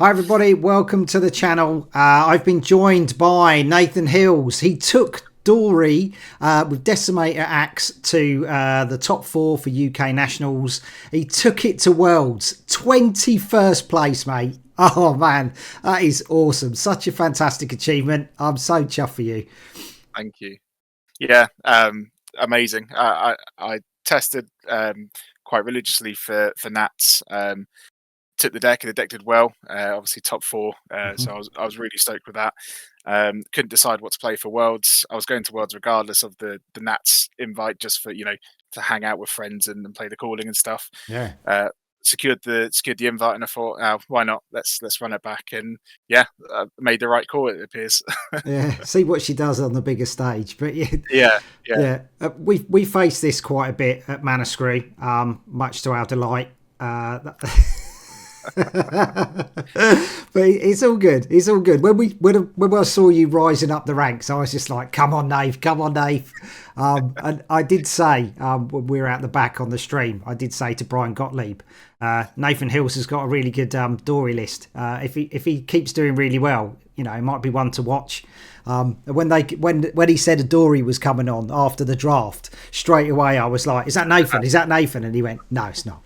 Hi everybody, welcome to the channel. I've been joined by Nathan Hills. He took Dori with Decimator Axe to the top four for UK Nationals. He took it to Worlds, 21st place, mate. Oh man, that is awesome. Such a fantastic achievement. I'm so chuffed for you. Thank you. Yeah, amazing. I tested quite religiously for Nats. Took the deck and the deck did well. Obviously top four, so I was really stoked with that. Couldn't decide what to play for Worlds. I was going to Worlds regardless of the Nats invite, just for to hang out with friends and play the calling and stuff. Yeah. Secured the invite, and I thought, why not? Let's run it back, and yeah, made the right call. It appears. Yeah, see what she does on the bigger stage. But yeah, Yeah, yeah. yeah, we faced this quite a bit at Manuscrew, much to our delight. But it's all good. It's all good. When I saw you rising up the ranks, I was just like, "Come on, Dave! Come on, Dave!" And I did say when we were out the back on the stream, I did say to Brian Gottlieb, Nathan Hills has got a really good Dory list. If he keeps doing really well, it might be one to watch. When he said a Dory was coming on after the draft, straight away I was like, "Is that Nathan? Is that Nathan?" And he went, "No, it's not."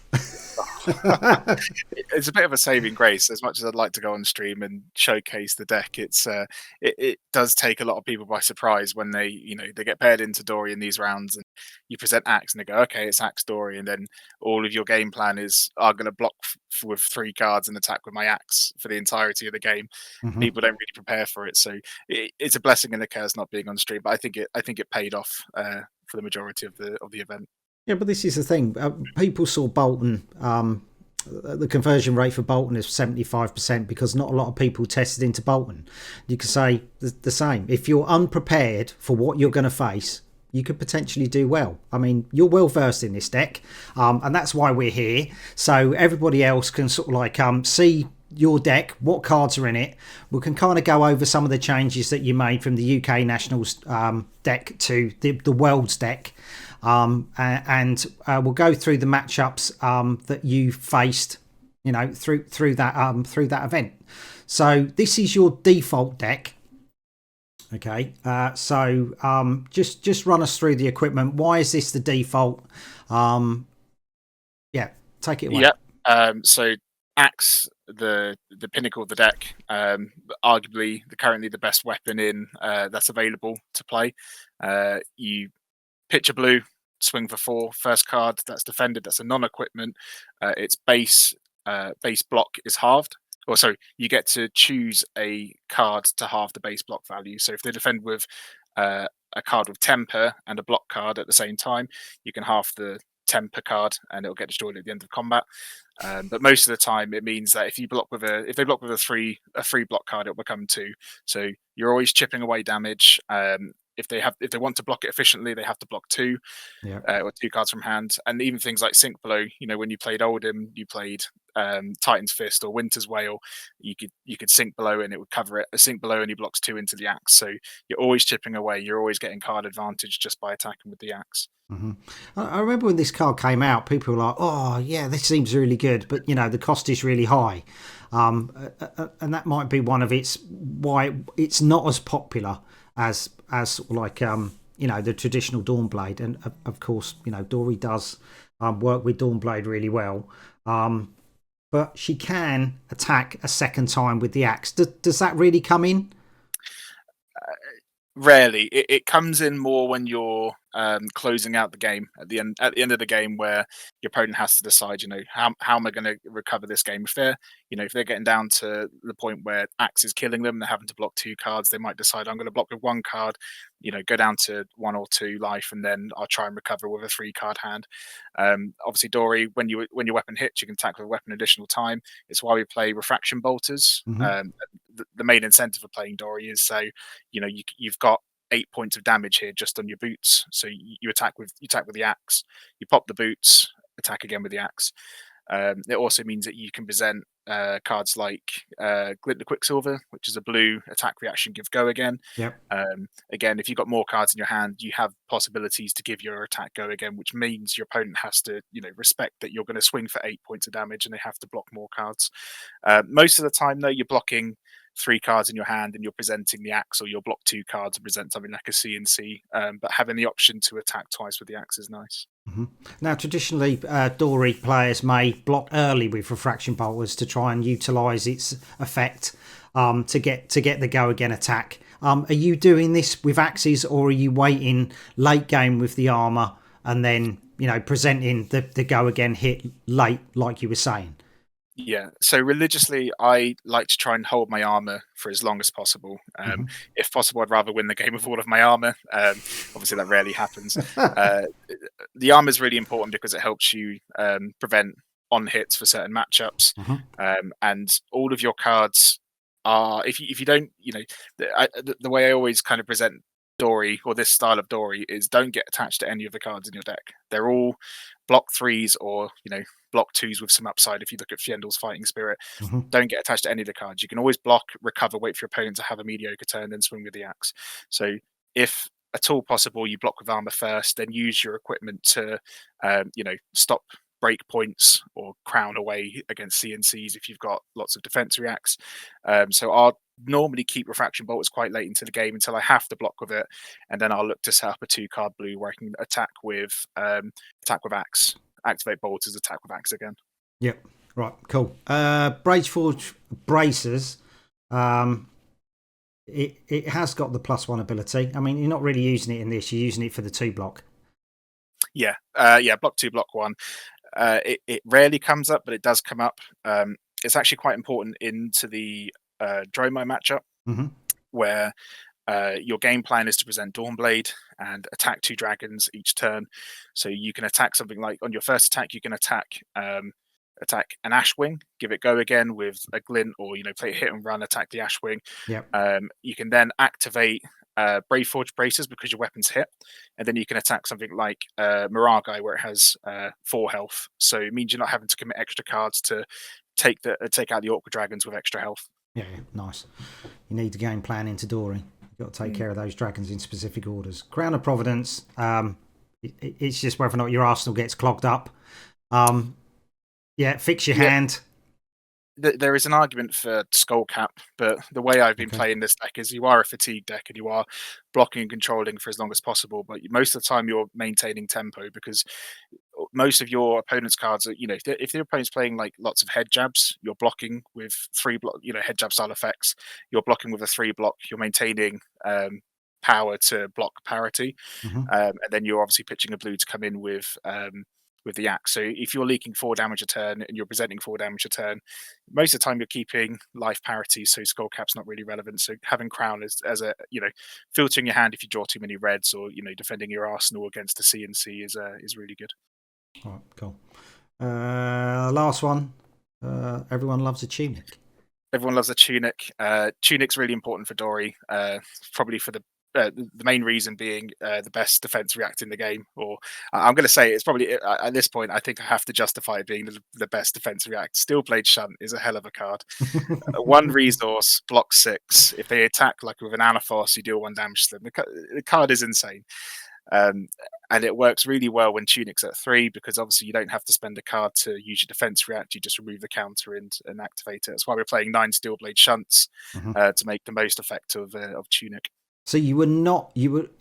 It's a bit of a saving grace. As much as I'd like to go on stream and showcase the deck, it does take a lot of people by surprise when they get paired into Dory in these rounds, and you present Axe and they go, okay, it's Axe Dory, and then all of your game plan is, I'm going to block with 3 cards and attack with my Axe for the entirety of the game. Mhm. People don't really prepare for it, so it's a blessing and a curse not being on stream. But I think it paid off for the majority of the event. Yeah, but this is the thing. People saw Bolton. The conversion rate for Bolton is 75% because not a lot of people tested into Bolton. You could say the same. If you're unprepared for what you're going to face, you could potentially do well. I mean, you're well versed in this deck, and that's why we're here. So everybody else can sort of like see your deck, what cards are in it. We can kind of go over some of the changes that you made from the UK Nationals deck to the Worlds deck. And we'll go through the matchups that you faced, through that event. So this is your default deck. Okay, so just run us through the equipment. Why is this the default? Yeah, take it away. Yep. So Axe, the pinnacle of the deck, arguably currently the best weapon in that's available to play. You pitch a blue, swing for 4. First card that's defended, that's a non-equipment. Its base block is halved. Or sorry, you get to choose a card to halve the base block value. So if they defend with a card with temper and a block card at the same time, you can halve the temper card and it'll get destroyed at the end of combat. But most of the time, it means that if they block with a 3 block card, it'll become 2. So you're always chipping away damage. If they want to block it efficiently, they have to block 2 Yeah. or 2 cards from hand. And even things like Sink Below, when you played Oldham, you played Titan's Fist or Winter's Wail, you could Sink Below and it would cover it. A Sink Below and he blocks 2 into the Axe. So you're always chipping away. You're always getting card advantage just by attacking with the Axe. Mm-hmm. I remember when this card came out, people were like, "Oh, yeah, this seems really good," but the cost is really high, and that might be one of why it's not as popular as like the traditional Dawnblade. And of course, Dori does work with Dawnblade really well, but she can attack a second time with the axe. Does that really come in? Rarely. It comes in more when you're closing out the game at the end of the game, where your opponent has to decide, how am I going to recover this game? If they're getting down to the point where Axe is killing them, they're having to block 2 cards, they might decide, I'm going to block with 1 card, go down to 1 or 2 life, and then I'll try and recover with a 3-card hand. Obviously, Dori, when your weapon hits, you can attack with a weapon additional time. It's why we play Refraction Bolters. Mm-hmm. The main incentive for playing Dori is, so you've got 8 points of damage here just on your boots. So you attack with the axe. You pop the boots, attack again with the axe. It also means that you can present cards like Glint the Quicksilver, which is a blue attack reaction, give go again. Yep. Again, if you've got more cards in your hand, you have possibilities to give your attack go again, which means your opponent has to, respect that you're going to swing for 8 points of damage and they have to block more cards. Most of the time, though, you're blocking 3 cards in your hand and you're presenting the axe, or you'll block 2 cards and present something like a CNC. But having the option to attack twice with the axe is nice. Mm-hmm. Now, traditionally, Dori players may block early with Refraction Bolters to try and utilise its effect to get the go again attack. Are you doing this with axes, or are you waiting late game with the armour and then presenting the go again hit late, like you were saying? Yeah, so religiously, I like to try and hold my armor for as long as possible. If possible, I'd rather win the game with all of my armor. Obviously, that rarely happens. The armor is really important because it helps you prevent on hits for certain matchups, and all of your cards are. If you don't, the way I always kind of present Dori, or this style of Dori, is don't get attached to any of the cards in your deck. They're all block 3s or block 2s with some upside. If you look at Fjendel's Fighting Spirit, don't get attached to any of the cards. You can always block, recover, wait for your opponent to have a mediocre turn, then swing with the axe. So if at all possible, you block with armor first, then use your equipment to stop break points or crown away against CNCs if you've got lots of defense reacts. So I'll normally keep Refraction Bolters quite late into the game until I have to block with it, and then I'll look to set up a 2-card blue where I can attack with axe, activate Bolters, attack with axe again. Yep. Right. Cool. Braceforge Bracers. It has got the +1 ability. I mean, you're not really using it in this. You're using it for the 2 block. Yeah. Block 2, block 1. It rarely comes up, but it does come up. It's actually quite important into the Dromo matchup, where your game plan is to present Dawnblade and attack 2 dragons each turn. So you can attack something like, on your first attack, you can attack an Ashwing, give it go again with a Glint, or play a hit and run, attack the Ashwing. Yep. You can then activate Braveforge Bracers because your weapons hit, and then you can attack something like Mirage, where it has 4 health. So it means you're not having to commit extra cards to take out the Orc Dragons with extra health. Yeah, nice. You need the game plan into Dori. You've got to take care of those dragons in specific orders. Crown of Providence. It's just whether or not your arsenal gets clogged up. Fix your hand. There is an argument for Skullcap, but the way I've been playing this deck is you are a fatigue deck and you are blocking and controlling for as long as possible, but most of the time you're maintaining tempo because most of your opponent's cards are, if your opponent's playing like lots of head jabs, you're blocking with 3 block, head jab style effects. You're blocking with a 3 block. You're maintaining power to block parity, and then you're obviously pitching a blue to come in with the axe. So if you're leaking 4 damage a turn and you're presenting 4 damage a turn, most of the time you're keeping life parity, so Skullcap's not really relevant. So having Crown as a filtering your hand if you draw too many reds, or defending your arsenal against a CNC is really good. All right, cool. Last one. Everyone loves a tunic. Everyone loves a tunic. Tunic's really important for Dori, probably for the main reason being the best defense react in the game. Or I'm going to say it's probably, at this point, I think I have to justify it being the best defense react. Steelblade Shunt is a hell of a card. 1 resource, block 6. If they attack like with an Anaphos, you deal 1 damage to them. The card is insane. And it works really well when Tunic's at 3, because obviously you don't have to spend a card to use your defense react. You just remove the counter and activate it. That's why we're playing 9 Steelblade Shunts to make the most effect of Tunic. So you were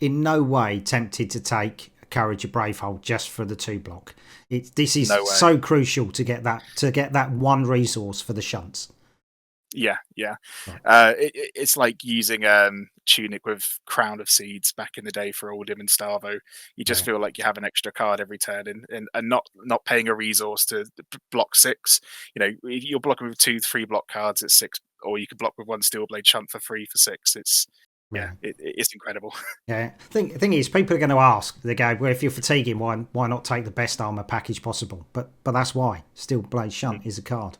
in no way tempted to take Courage of Braveheart just for the 2 block. This is so crucial to get that 1 resource for the shunts. Yeah. Right. It's like using Tunic with Crown of Seeds back in the day for Oldim and Starvo. You just feel like you have an extra card every turn, and not paying a resource to block 6. If you're blocking with 2 3 block cards, it's 6, or you can block with 1 Steelblade Shunt for 3 for 6. It's incredible. Yeah. Thing is, people are going to ask. They go, well, if you're fatiguing, why not take the best armor package possible? But that's why Steelblade Shunt is a card.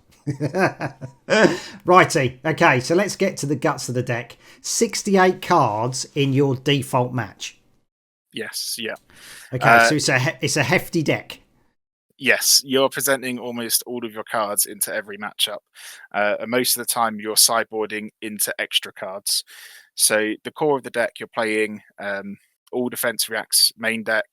Righty. Okay, so let's get to the guts of the deck. 68 cards in your default match. Yes. Yeah. Okay, so it's a hefty deck. Yes, you're presenting almost all of your cards into every matchup, and most of the time you're sideboarding into extra cards. So the core of the deck, you're playing all defense reacts main deck,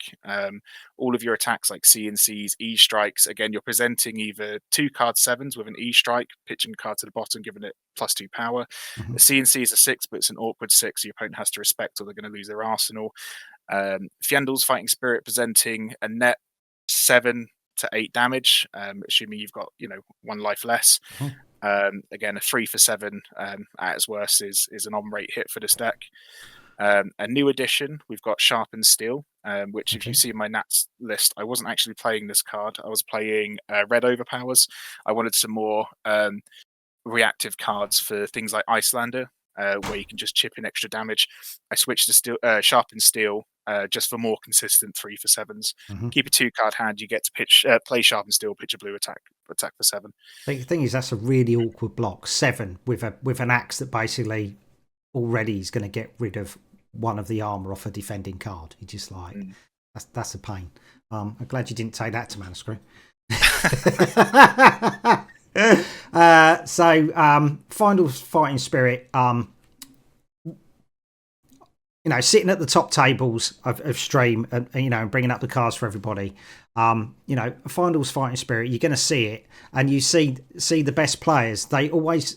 all of your attacks like C and C's, E strikes. Again, you're presenting either 2 card 7s with an E strike, pitching a card to the bottom, giving it +2 power. Mhm. A C and C is a 6, but it's an awkward 6, so your opponent has to respect or they're going to lose their arsenal. Fjendel's Fighting Spirit presenting a net 7 to 8 damage, assuming you've got 1 life less. Mhm. Again, a 3 for 7 at its worst is an on-rate hit for this deck. A new addition, we've got Sharpened Steel, which if you Okay. see my Nats list, I wasn't actually playing this card. I was playing Red Overpowers. I wanted some more reactive cards for things like Icelander, where you can just chip in extra damage. I switched to Sharpened Steel just for more consistent 3 for 7s. Mhm. Keep a 2 card hand, you get to play Sharpened Steel, pitch a blue attack for 7. The thing is, that's a really awkward block. 7 with an axe that basically already is going to get rid of one of the armor off a defending card. You just like that's a pain. I'm glad you didn't take that to Manuscript. Final Fighting Spirit. Sitting at the top tables of stream and bringing up the cards for everybody. Finals Fighting Spirit, you're going to see it, and you see the best players. They always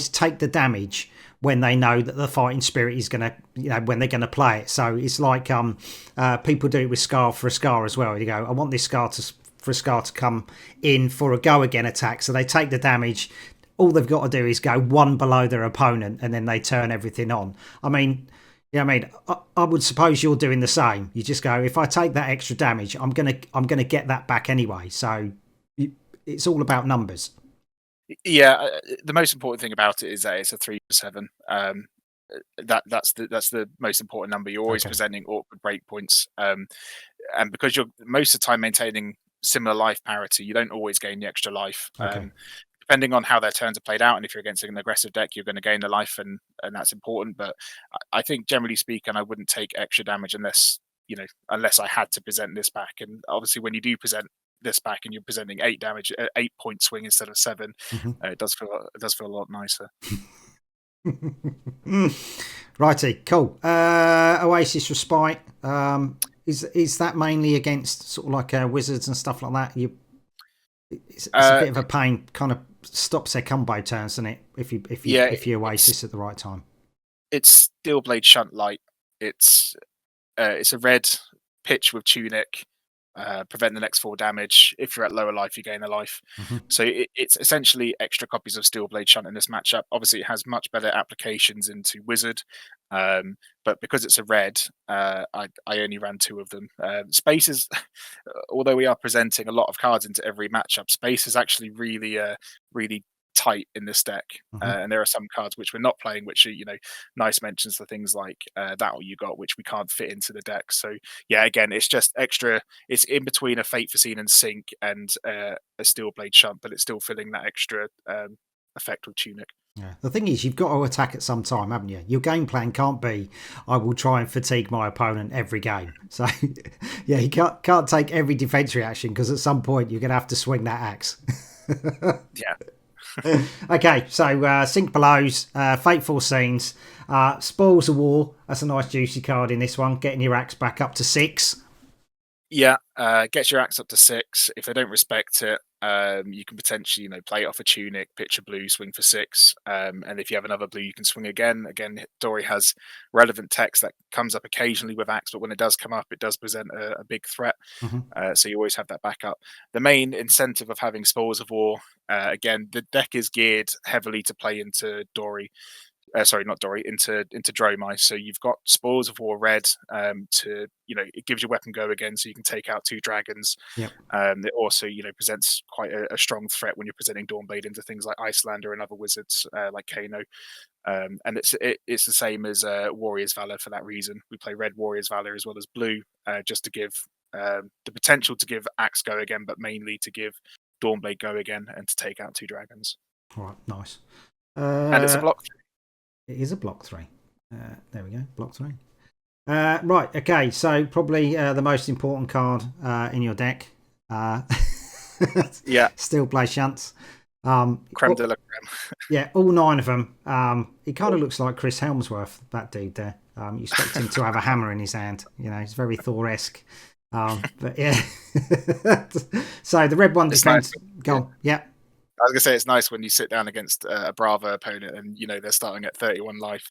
take the damage when they know that the Fighting Spirit is going to, when they're going to play it. So it's like people do it with Scar for a Scar as well. You go, I want this for a Scar to come in for a go again attack. So they take the damage. All they've got to do is go one below their opponent, and then they turn everything on. I would suppose you're doing the same. You just go, if I take that extra damage, I'm gonna get that back anyway. So it's all about numbers. Yeah, the most important thing about it is that it's a 3 for 7. That's the most important number. You're always presenting awkward breakpoints, and because you're most of the time maintaining similar life parity, you don't always gain the extra life. Depending on how their turns are played out, and if you're against an aggressive deck, you're going to gain the life, and that's important. But I think generally speaking, I wouldn't take extra damage unless I had to present this back. And obviously, when you do present this back and you're presenting 8 damage, 8-point swing instead of 7, it does feel a lot nicer. Righty, cool. Oasis Respite. Is that mainly against sort of like wizards and stuff like that? It's a bit of a pain. Kind of stops their combo turns, doesn't it? If you Oasis at the right time. It's Steelblade Shunt Light. It's a red pitch with Tunic. Prevent the next 4 damage. If you're at lower life, you gain a life. So it's essentially extra copies of Steelblade Shunt in this matchup. Obviously, it has much better applications into Wizard, but because it's a red, I only ran 2 of them. Space is, although we are presenting a lot of cards into every matchup, space is actually really tight in this deck, and there are some cards which we're not playing, which are nice mentions for things like that or you got, which we can't fit into the deck. So yeah, again, it's just extra. It's in between a Fate Foreseen and Sync and a Steelblade Shunt, but it's still filling that extra effect with Tunic. Yeah. The thing is, you've got to attack at some time, haven't you? Your game plan can't be, I will try and fatigue my opponent every game. So, yeah, you can't take every defense reaction, because at some point you're going to have to swing that axe. Yeah. Okay, so Sink Belows, Fate Foreseens, Spoils of War. That's a nice juicy card in this one, getting your axe back up to 6. Yeah, gets your axe up to 6. If they don't respect it, you can potentially play it off a Tunic, pitch a blue, swing for 6, and if you have another blue, you can swing again. Dori has relevant text that comes up occasionally with axe, but when it does come up, it does present a big threat. So you always have that backup. The main incentive of having Spoils of War, again, the deck is geared heavily to play into Dori. Sorry, not Dori, into Dromai. So you've got Spoils of War red to it gives your weapon go again, so you can take out 2 dragons. Yep. It also presents quite a strong threat when you're presenting Dawnblade into things like Icelander and other wizards like Kano. And it's the same as Warrior's Valor for that reason. We play red Warrior's Valor as well as blue, just to give the potential to give Axe go again, but mainly to give Dawnblade go again and to take out 2 dragons. All right, nice. And it's a block 3. It is a block 3. There we go, block 3. Right, okay, so probably the most important card in your deck. Yeah, Steel blade shunts. creme de la creme. Yeah, all 9 of them. He kind of looks like Chris Helmsworth, that dude there. You expect him to have a hammer in his hand. He's very Thor-esque. But yeah. So the red one It's nice. defends. Go on. Yeah. I was gonna say it's nice when you sit down against a Bravo opponent and they're starting at 31 life,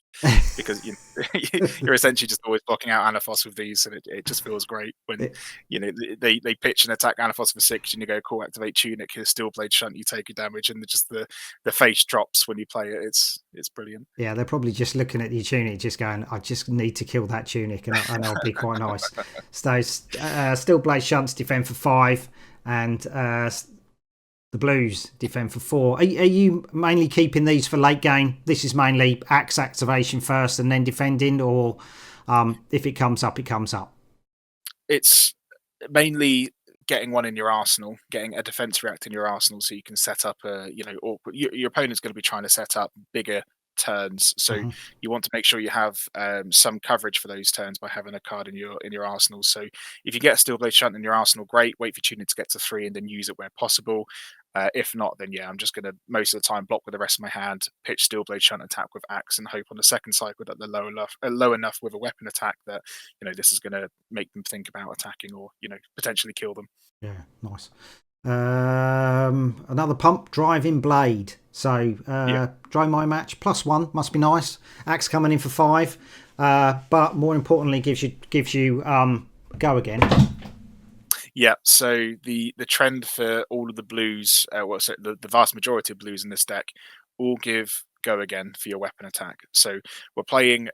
because you're essentially just always blocking out Anaphos with these, and it just feels great when they pitch and attack Anaphos for 6, and you go, cool, activate Tunic, his Steel Blade Shunt, you take your damage, and just the face drops when you play it. It's brilliant. Yeah, they're probably just looking at your Tunic, just going, I just need to kill that Tunic, and I'll be quite nice. So Steel Blade Shunts defend for 5, and the Blues defend for 4. Are you mainly keeping these for late game? This is mainly axe activation first and then defending, or if it comes up, it comes up? It's mainly getting one in your arsenal, getting a defense react in your arsenal, so you can set up your opponent's going to be trying to set up bigger turns, so you want to make sure you have some coverage for those turns by having a card in your arsenal. So if you get a Steel Blade Shunt in your arsenal, great. Wait for Tunic to get to 3 and then use it where possible. If not, then I'm just going to most of the time block with the rest of my hand, pitch Steel Blade Shunt, attack with axe, and hope on the second cycle that they're low enough with a weapon attack that this is going to make them think about attacking, or potentially kill them. Yeah, nice. Another pump, Driving Blade. So Dromai match +1 must be nice. Axe coming in for 5, but more importantly, gives you go again. Yeah, so the trend for all of the blues, the vast majority of blues in this deck, all give go again for your weapon attack. So we're playing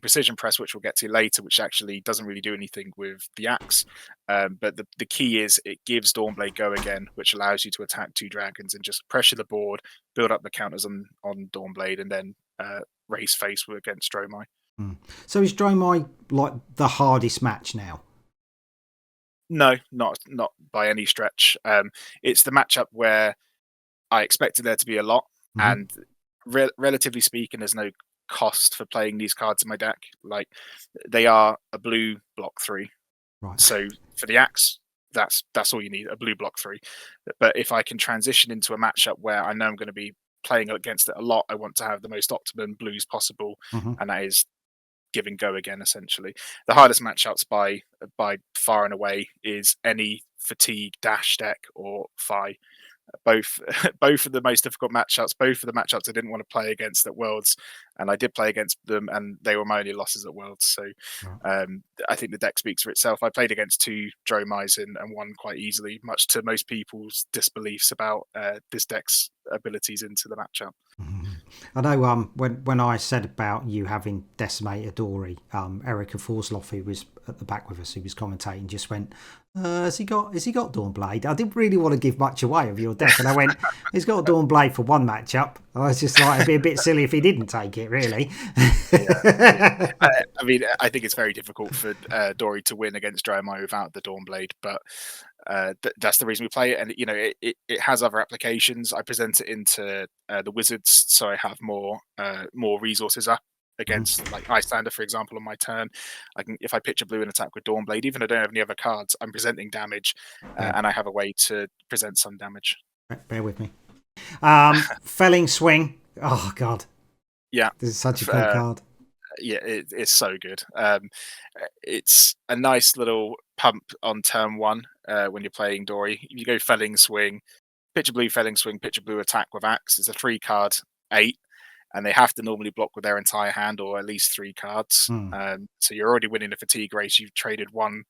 precision press, which we'll get to later, which actually doesn't really do anything with the axe. But the key is it gives Dawnblade go again, which allows you to attack 2 dragons and just pressure the board, build up the counters on Dawnblade, and then raise face against Dromai. So is Dromai like the hardest match now? No, not by any stretch. It's the matchup where I expected there to be a lot, and relatively speaking, there's no cost for playing these cards in my deck. Like, they are a blue block 3. Right. So for the axe, that's all you need, a blue block 3. But if I can transition into a matchup where I know I'm going to be playing against it a lot, I want to have the most optimum blues possible, and that is giving go again. Essentially, the hardest matchups by far and away is any fatigue dash deck or Phi. Both of the most difficult matchups. Both of the matchups I didn't want to play against at Worlds, and I did play against them, and they were my only losses at Worlds. So I think the deck speaks for itself. I played against 2 Dromais and won quite easily, much to most people's disbeliefs about this deck's abilities into the matchup. I know when I said about you having Decimator Dori, Erica Forsloff, who was at the back with us, who was commentating, just went, has he got Dawnblade? I didn't really want to give much away of your deck, and I went, he's got Dawnblade for one matchup. I was just like, it'd be a bit silly if he didn't take it, really. I mean, I think it's very difficult for Dori to win against Dromai without the Dawnblade, but that's the reason we play it. And it has other applications. I present it into the Wizards, so I have more resources up against like Icelander, for example. On my turn, if I pitch a blue and attack with Dawnblade, even if I don't have any other cards, I'm presenting damage, and I have a way to present some damage. Bear with me. Felling Swing. Oh god. Yeah, this is such a cool card. Yeah, it's so good. It's a nice little pump on turn 1 when you're playing Dori. You go Felling Swing, pitch a blue Felling Swing, pitch a blue attack with axe. It's a 3-card 8, and they have to normally block with their entire hand or at least 3 cards. So you're already winning the fatigue race. You've traded 1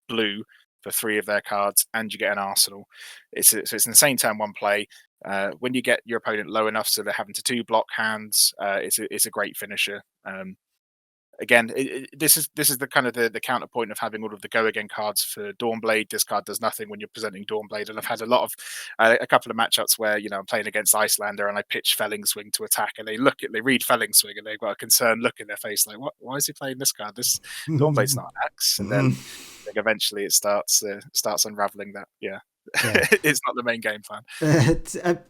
blue for 3 of their cards, and you get an arsenal. So it's an insane turn 1 play. When you get your opponent low enough so they're having to 2 block hands, it's a great finisher. Again, this is the kind of the counterpoint of having all of the go again cards for Dawnblade. This card does nothing when you're presenting Dawnblade, and I've had a couple of matchups where I'm playing against Icelander and I pitch Felling Swing to attack, and they read Felling Swing, and they've got a concerned look in their face, like, what? Why is he playing this card? This Dawnblade's not an axe, and then eventually it starts unraveling that. Yeah. It's not the main game plan.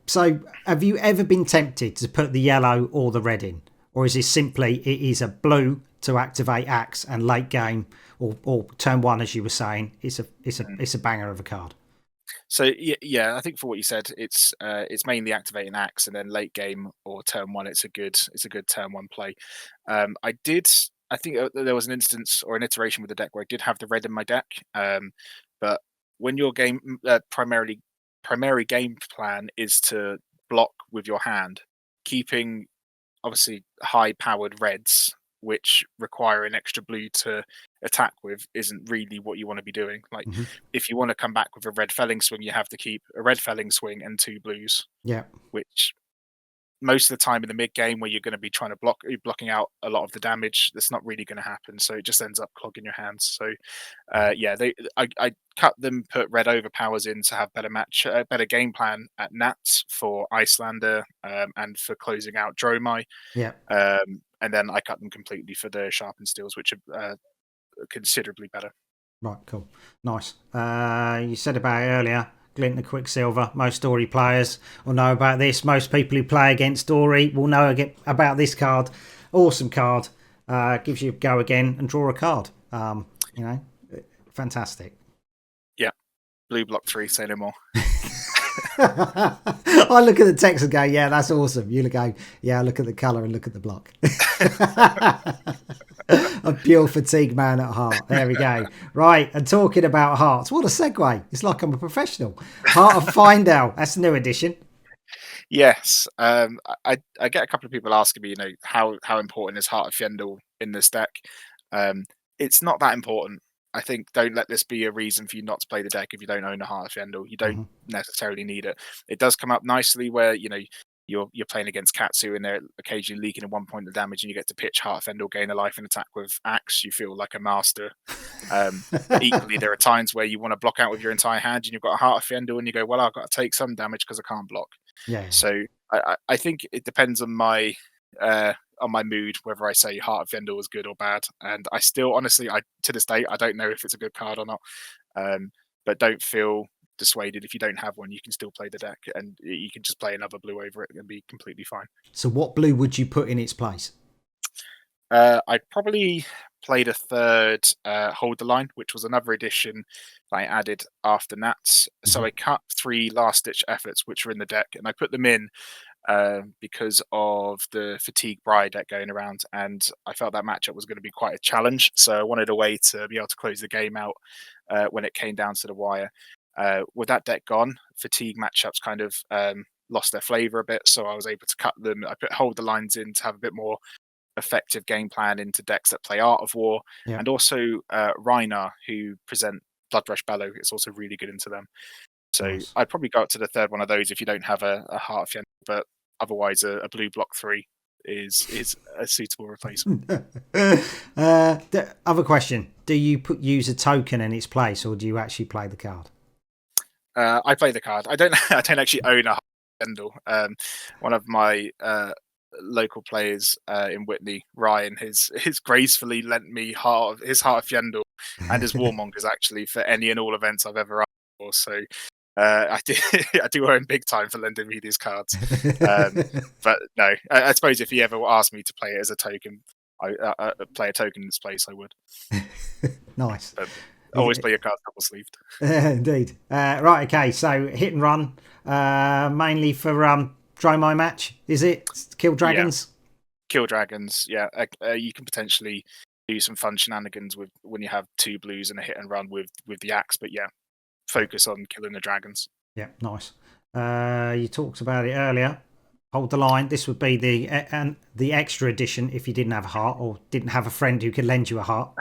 So, have you ever been tempted to put the yellow or the red in, or is it simply it is a blue to activate axe, and late game or turn 1, as you were saying, it's a banger of a card? So yeah, I think for what you said, it's mainly activating axe, and then late game or turn one, it's a good turn one play. I think there was an instance or an iteration with the deck where I did have the red in my deck, but when your primary game plan is to block with your hand, keeping obviously high powered reds which require an extra blue to attack with isn't really what you want to be doing. Like Hmm. if you want to come back with a red felling swing, you have to keep a red felling swing and two blues, Yeah. which most of the time in the mid game where you're going to be trying to blocking out a lot of the damage, that's not really going to happen. So it just ends up clogging your hands. So yeah, I cut them, put red overpowers in to have better game plan at Nats for Icelander, and for closing out Dromai. Yeah. And then I cut them completely for the sharpened steels, which are considerably better. Right, cool. Nice. You said about it earlier, Glint the Quicksilver. Most Dori players will know about this. Most people who play against Dori will know about this card. Awesome card. Gives you a go again and draw a card. You know, fantastic. Yeah, blue block 3, say no more. I look at the text and go, yeah, that's awesome. You go, yeah, look at the colour and look at the block. A pure fatigue man at heart. There we go. Right, and talking about hearts, what a segue. It's like I'm a professional. Heart of Findale. That's a new edition. Yes, I get a couple of people asking me, how important is Heart of Fjendel in this deck? It's not that important. I think don't let this be a reason for you not to play the deck if you don't own a Heart of Fjendel. You don't necessarily need it. It does come up nicely where you're playing against Katsu and they're occasionally leaking in 1 point of damage, and you get to pitch Heart of Fjendel, gain a life and attack with axe. You feel like a master. But equally, there are times where you want to block out with your entire hand, and you've got a Heart of Fjendel, and you go, well, I've got to take some damage because I can't block. Yeah. So I think it depends on my mood whether I say Heart of Fjendel is good or bad. And I still, honestly, to this day, I don't know if it's a good card or not. But don't feel dissuaded if you don't have one. You can still play the deck, and you can just play another blue over it and be completely fine. So what blue would you put in its place? I probably played a third Hold the Line, which was another edition that I added after Nats. So I cut 3 last ditch efforts which were in the deck, and I put them in because of the Fatigue Bride deck going around, and I felt that matchup was going to be quite a challenge. So I wanted a way to be able to close the game out when it came down to the wire. With that deck gone, Fatigue matchups kind of lost their flavour a bit, so I was able to cut them. I put Hold the Lines in to have a bit more effective game plan into decks that play Art of War, and also Rhinar, who present Bloodrush Bellow. It's also really good into them. So Nice. I'd probably go up to the third one of those if you don't have a Heart of Fjendel, but otherwise a blue block 3 is a suitable replacement. The other question: do you use a token in its place, or do you actually play the card? I play the card. I don't actually own a Heart of Fjendel. One of my local players in Whitney, Ryan, has gracefully lent me his Heart of Fjendel and his Warmongers actually for any and all events I've ever run for. So I do owe him big time for lending me these cards. But no, I suppose if he ever asked me to play it as a token, I play a token in its place, I would. Nice. But always play your cards double sleeved. Indeed. Right. Okay. So hit and run, mainly for Dromai match. Is it kill dragons? Yeah. Kill dragons. Yeah. You can potentially do some fun shenanigans with when you have 2 blues and a hit and run with the axe. But yeah, focus on killing the dragons. Yeah. Nice. You talked about it earlier. Hold the Line. This would be the extra edition if you didn't have a heart or didn't have a friend who could lend you a heart.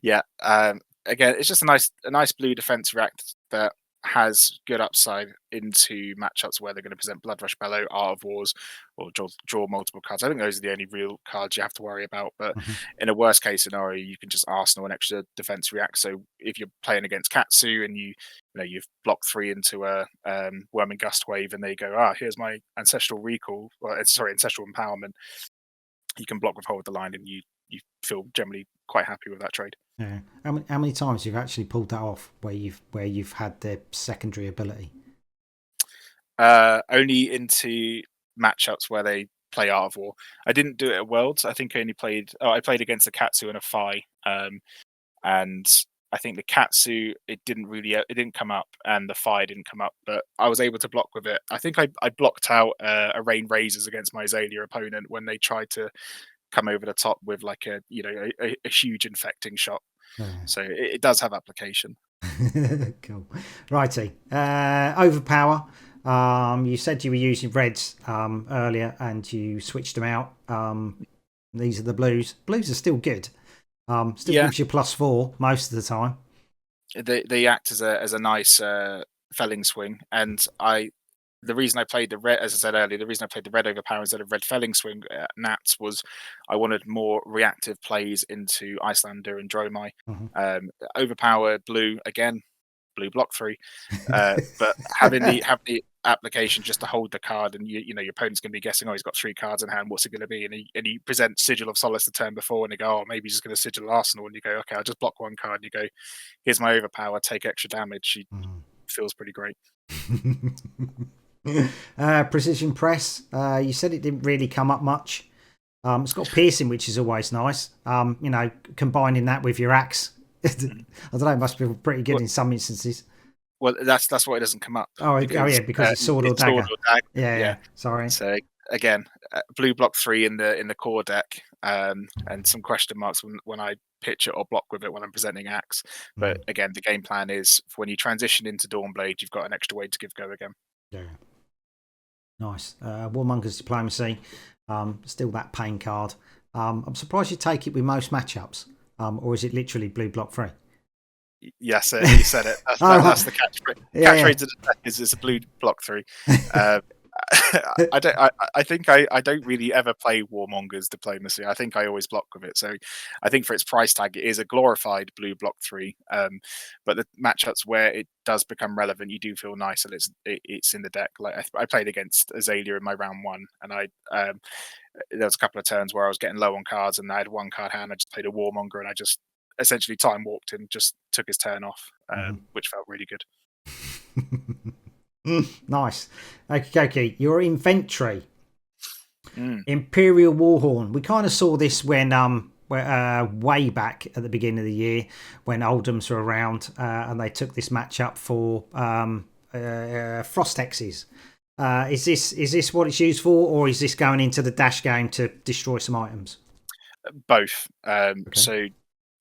Yeah. Again, it's just a nice blue defense react that has good upside into matchups where they're going to present Bloodrush Bellow, Art of Wars, or draw multiple cards. I think those are the only real cards you have to worry about. But in a worst case scenario, you can just Arsenal an extra defense react. So if you're playing against Katsu and you've blocked 3 into a Worming Gust Wave, and they go, here's my Ancestral Recall, Ancestral Empowerment. You can block with Hold the Line, and you feel generally quite happy with that trade. Yeah. How many times you've actually pulled that off where you've had the secondary ability? Only into matchups where they play Art of War. I didn't do it at Worlds. I think I played against a Katsu and a Phi, and I think the Katsu, it didn't come up, and the fire didn't come up, but I was able to block with it. I think I blocked out a rain razors against my Azalea opponent when they tried to come over the top with like a huge infecting shot. Yeah. So it does have application. Cool. Righty. Overpower. You said you were using reds earlier, and you switched them out. These are the blues. Blues are still good. Still gives you +4 most of the time. They act as a nice felling swing, and the reason I played the red, as I said earlier, the reason I played the red overpower instead of red felling swing at Nats was I wanted more reactive plays into Icelander and Dromai. Overpower blue again, blue block 3, but having the application just to hold the card, and your opponent's going to be guessing, oh, he's got 3 cards in hand, what's it going to be? And you present Sigil of Solace the turn before, and they go, oh, maybe he's just going to Sigil Arsenal, and you go, okay, I'll just block 1 card, and you go, here's my overpower, take extra damage. Feels pretty great. Precision press. You said it didn't really come up much. It's got piercing, which is always nice. Combining that with your axe, I don't know, it must be pretty good in some instances. Well, that's why it doesn't come up. Because it's sword or dagger. Sword or dagger. Yeah. Sorry. So again, blue block 3 in the core deck, and some question marks when I pitch it or block with it when I'm presenting axe. But again, the game plan is for when you transition into Dawnblade, you've got an extra way to give go again. Yeah. Nice. Warmonger's Diplomacy. Still that pain card. I'm surprised you take it with most matchups. Or is it literally blue block 3? Yes, you said it. That's the catchphrase. Catchphrase of the deck is a blue block 3. I think I don't really ever play Warmonger's Diplomacy. I think I always block with it. So I think for its price tag, it is a glorified blue block 3. But the matchups where it does become relevant, you do feel nice that it's in the deck. Like I played against Azalea in my round 1, and there was a couple of turns where I was getting low on cards, and I had 1 card hand. I just played a Warmonger, and I just essentially time walked him, just took his turn off, which felt really good. Nice. Okay. Your inventory. Imperial Warhorn. We kind of saw this when way back at the beginning of the year when Oldhams were around, and they took this matchup for Frost Hexes. Is this what it's used for, or is this going into the dash game to destroy some items? Both. So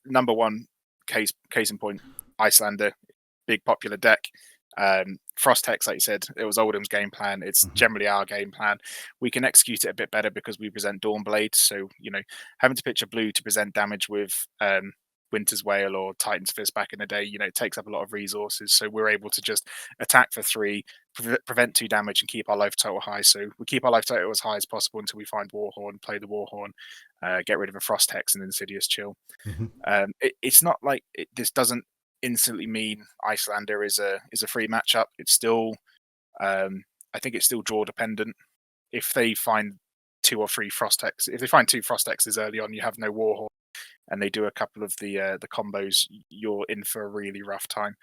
number 1 case in point, Icelander, big popular deck. Frost Hex, like you said, it was Oldham's game plan. It's generally our game plan. We can execute it a bit better because we present Dawnblade. So, having to pitch a blue to present damage with Winter's Wail or Titan's Fist back in the day, it takes up a lot of resources. So we're able to just attack for 3, prevent 2 damage, and keep our life total high. So we keep our life total as high as possible until we find Warhorn, play the Warhorn, get rid of a Frost Hex and Insidious Chill. It's not like this doesn't instantly mean Icelander is a free matchup. It's still, I think it's still draw dependent. If they find 2 or 3 Frost Hex, if they find 2 Frost Hexes early on, you have no Warhorn, and they do a couple of the combos, you're in for a really rough time.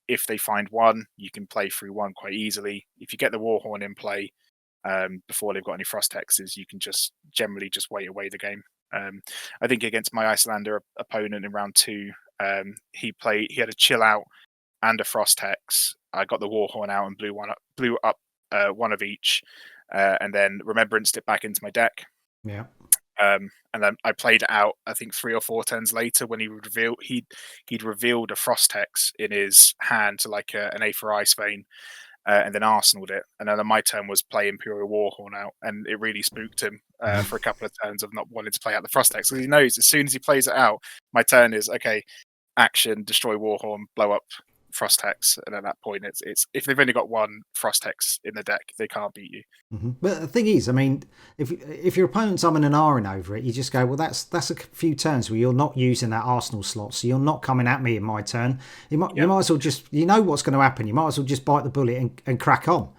If they find 1, you can play through 1 quite easily. If you get the Warhorn in play before they've got any Frost Hexes, you can generally just wait away the game. I think against my Icelander opponent in round 2, he had a Chill Out and a Frost Hex. I got the Warhorn out and blew up 1 of each, and then remembranced it back into my deck. Yeah. And then I played it out, I think 3 or 4 turns later, when he'd revealed a Frost Hex in his hand to like an Aether Ice Vein, and then arsenaled it. And then my turn was play Imperial Warhorn out, and it really spooked him for a couple of turns of not wanting to play out the Frost Hex, because he knows as soon as he plays it out, my turn is okay, action, destroy Warhorn, blow up Frost Hex, and at that point, it's if they've only got 1 Frost Hex in the deck, they can't beat you. But the thing is, I mean, if your opponent's umming and ahhing over it, you just go, well, that's a few turns where you're not using that Arsenal slot, so you're not coming at me in my turn. You might as well just, what's going to happen. You might as well just bite the bullet and crack on.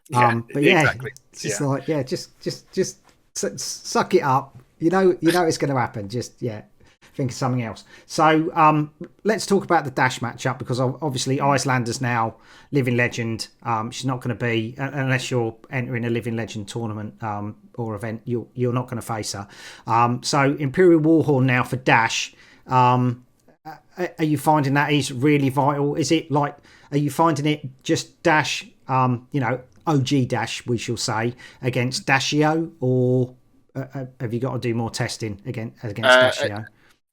Exactly. It's just like, just suck it up. You know it's going to happen. Just think of something else. So let's talk about the dash matchup, because obviously Icelander's now living legend. She's not going to be, unless you're entering a living legend tournament or event, you're not going to face her. So Imperial Warhorn now for dash. Are you finding that is really vital? Is it like, are you finding it just dash, OG dash, we shall say, against Dashio, or have you got to do more testing against Uh, Dashio?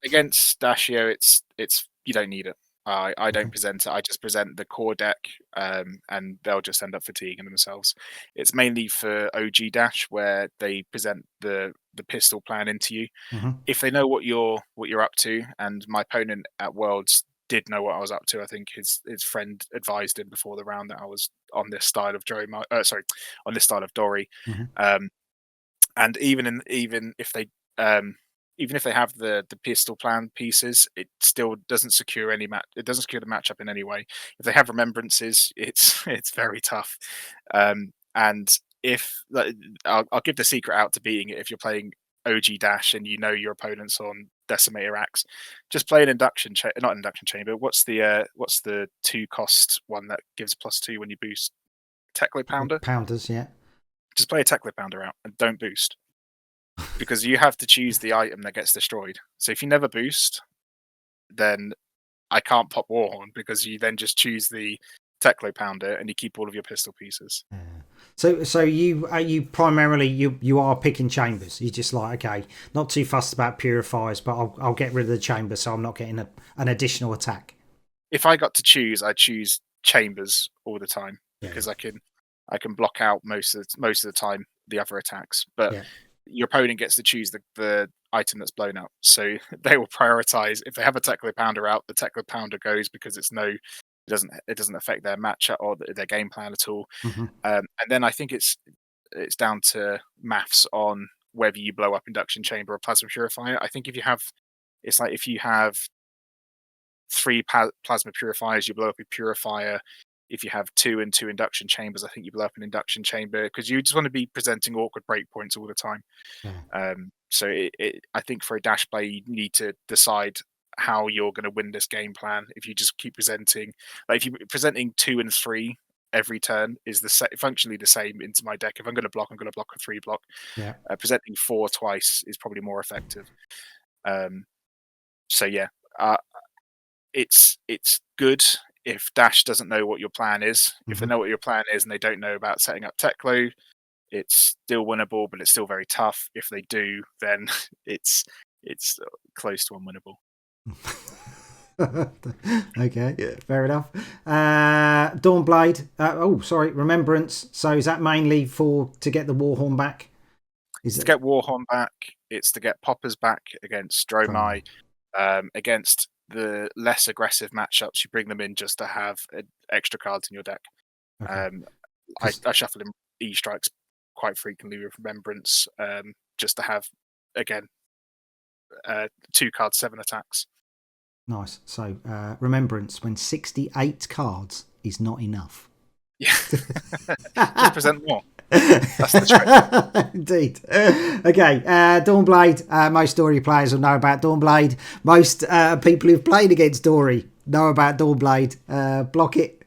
Against Dashio, it's you don't need it. I don't Okay. present it. I just present the core deck, and they'll just end up fatiguing themselves. It's mainly for OG Dash where they present the pistol plan into you. Hmm. If they know what you're up to, and my opponent at Worlds did know what I was up to. I think his friend advised him before the round that I was on this style of on this style of Dori. Hmm. Um, and um, even if they have the pistol plan pieces, it still doesn't secure any match. It doesn't secure the matchup in any way. If they have remembrances, it's it's very tough. And if like, I'll give the secret out to beating it. If you're playing OG Dash and you know your opponent's on Decimator Axe, just play an not induction chamber. What's the 2 cost one that gives +2 when you boost? Teclo Pounder. Pounders, yeah. Just play a Teclo Pounder out and don't boost, because you have to choose the item that gets destroyed. So if you never boost, then I can't pop Warhorn, because you then just choose the Teclo Pounder and you keep all of your pistol pieces. Yeah. So you primarily you are picking chambers. You just like, okay, not too fussed about purifiers, but I'll get rid of the chamber so I'm not getting an additional attack. If I got to choose, I'd choose chambers all the time, Yeah, because I can block out most of the time the other attacks. But yeah, your opponent gets to choose the item that's blown up. So they will prioritize. If they have a Teclo Pounder out, the Teclo Pounder goes, because it doesn't affect their matchup or their game plan at all. hmm, And then I think it's down to maths on whether you blow up induction chamber or plasma purifier. I think it's like if you have three plasma purifiers, you blow up a purifier. If you have 2 and 2 induction chambers, I think you blow up an induction chamber, because you just want to be presenting awkward breakpoints all the time. yeah, So I think for a dash play, you need to decide how you're going to win this game plan. If you just keep presenting, like if you're presenting 2 and 3 every turn, is functionally the same into my deck. If I'm going to block, I'm going to block a 3 block. yeah. Presenting 4 twice is probably more effective. Um, so yeah, uh, it's good if Dash doesn't know what your plan is. If they Hmm. know what your plan is and they don't know about setting up Teclo, it's still winnable, but it's still very tough. If they do, then it's it's close to unwinnable. Okay, yeah, fair enough. Dawnblade. Sorry, Remembrance. So is that mainly to get the Warhorn back? Is It's to it get Warhorn back. It's to get Poppers back against Dromai? Dromai. Against the less aggressive matchups, you bring them in just to have extra cards in your deck. Okay, Um, I, because I shuffle in E strikes quite frequently with Remembrance, just to have, again, 2 cards, 7 attacks. nice. So Remembrance when 68 cards is not enough. Yeah, just present more. That's the trick. Indeed. Okay, Dawnblade. Most Dory players will know about Dawnblade. Most people who've played against Dory know about Dawnblade. Block it.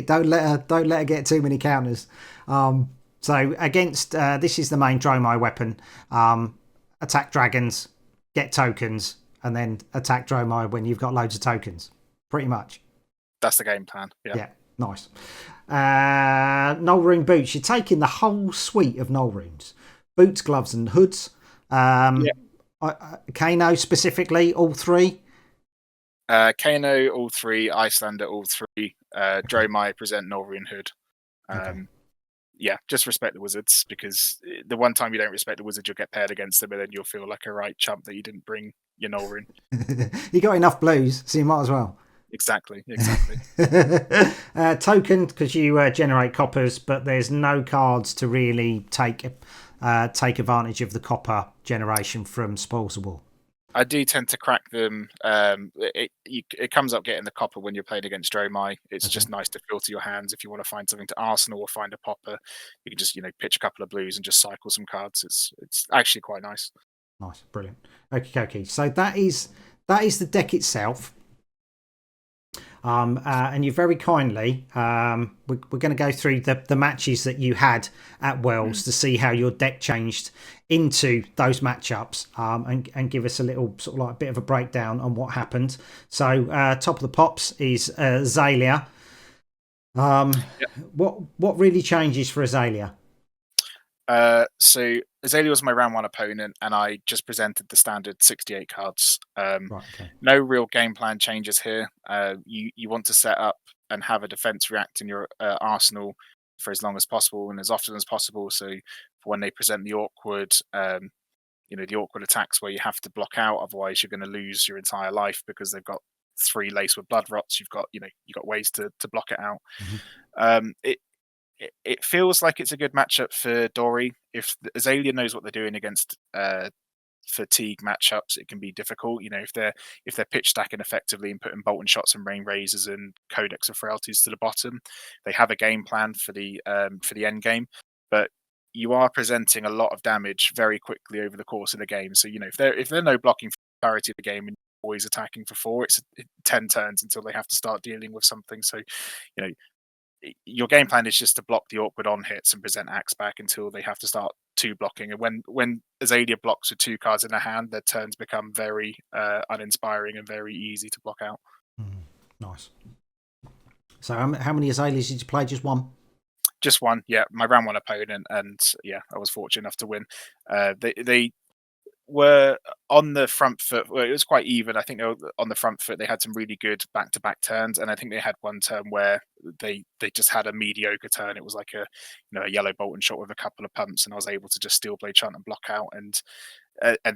Don't let her get too many counters. So against this is the main Dromai weapon. Attack dragons, get tokens, and then attack Dromai when you've got loads of tokens. Pretty much. That's the game plan. Yeah. Yeah, nice. Null Room boots. You're taking the whole suite of Null Rooms. Boots, gloves, and hoods. Yeah. Kano specifically, all 3. Kano, all 3. Icelander, all 3. Dromai, present Northern Hood. Okay. Yeah, just respect the wizards, because the one time you don't respect the wizard, you'll get paired against them, and then you'll feel like a right chump that you didn't bring your Nolrin. You got enough blues, so you might as well. Exactly. Token, because you generate coppers, but there's no cards to really take advantage of the copper generation from Spoils of War. I do tend to crack them. It comes up getting the copper when you're playing against Dromai. It's Okay. just nice to filter your hands. If you want to find something to Arsenal or find a popper, you can just pitch a couple of blues and just cycle some cards. It's actually quite nice. Nice, brilliant. Okay. So that is the deck itself. And you very kindly, we're going to go through the matches that you had at Wells to see how your deck changed into those matchups, and give us a little sort of like bit of a breakdown on what happened. So top of the pops is Azalea. What really changes for Azalea? So Azalea was my round one opponent, and I just presented the standard 68 cards. Right, okay. No real game plan changes here. You want to set up and have a defense react in your arsenal for as long as possible and as often as possible. So for when they present the awkward, the awkward attacks where you have to block out, otherwise you're going to lose your entire life because they've got three lace with blood rots. You've got ways to block it out. It feels like it's a good matchup for Dori. If Azalea knows what they're doing against fatigue matchups, it can be difficult. If they're pitch stacking effectively and putting Bolton shots and rain razors and Codex of Frailties to the bottom, they have a game plan for the end game. But you are presenting a lot of damage very quickly over the course of the game. So if they're no blocking for the entirety of the game and always attacking for 4, it's 10 turns until they have to start dealing with something. So you know your game plan is just to block the awkward on hits and present axe back until they have to start 2 blocking. And when Azalea blocks with 2 cards in their hand, their turns become very uninspiring and very easy to block out. Nice. So how many Azaleas did you play? Just one? Just one, yeah. My round one opponent, and yeah, I was fortunate enough to win. They were on the front foot. Well, it was quite even. I think they were on the front foot. They had some really good back-to-back turns, and I think they had one turn where they just had a mediocre turn. It was like a yellow Bolton shot with a couple of pumps, and I was able to just steel blade chant and block out. And